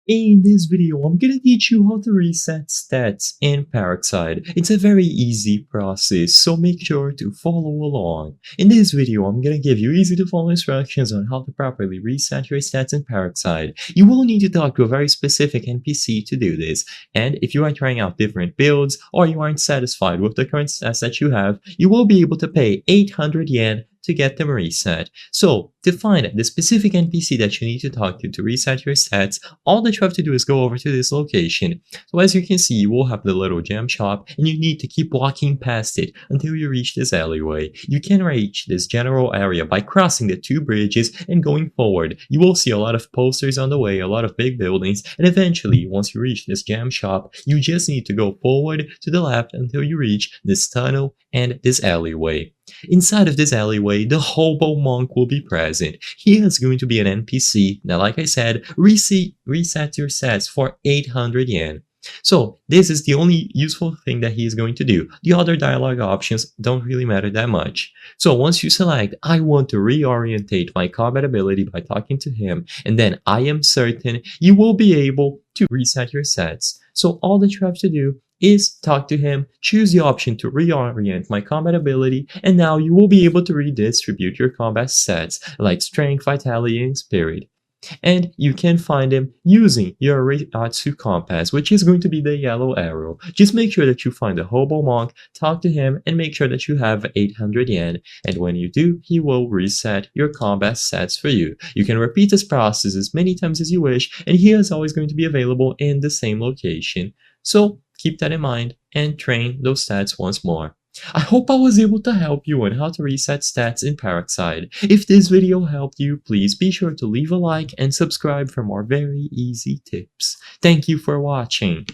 In this video, I'm gonna teach you how to reset stats in Peroxide. It's a very easy process, so make sure to follow along. In this video, I'm gonna give you easy to follow instructions on how to properly reset your stats in Peroxide. You will need to talk to a very specific NPC to do this, and if you are trying out different builds or you aren't satisfied with the current stats that you have, you will be able to pay 800 yen to get them reset. So, to find the specific NPC that you need to talk to reset your stats, all that you have to do is go over to this location. So as you can see, you will have the little gem shop, and you need to keep walking past it until you reach this alleyway. You can reach this general area by crossing the two bridges and going forward. You will see a lot of posters on the way, a lot of big buildings, and eventually, once you reach this gem shop, you just need to go forward to the left until you reach this tunnel and this alleyway. Inside of this alleyway, the hobo monk will be present. He is going to be an NPC that, like I said, resets your stats for 800 yen. So this is the only useful thing that he is going to do. The other dialogue options don't really matter that much. So once you select, I want to reorientate my combat ability by talking to him, and then I am certain, you will be able to reset your stats. So all that you have to do is talk to him, choose the option to reorient my combat ability, and now you will be able to redistribute your combat stats like strength, vitality, and spirit. And you can find him using your Reiatsu compass, which is going to be the yellow arrow. Just make sure that you find the hobo monk, talk to him, and make sure that you have 800 yen. And when you do, he will reset your combat stats for you. You can repeat this process as many times as you wish, and he is always going to be available in the same location. So keep that in mind and train those stats once more. I hope I was able to help you on how to reset stats in Peroxide. If this video helped you, please be sure to leave a like and subscribe for more very easy tips. Thank you for watching.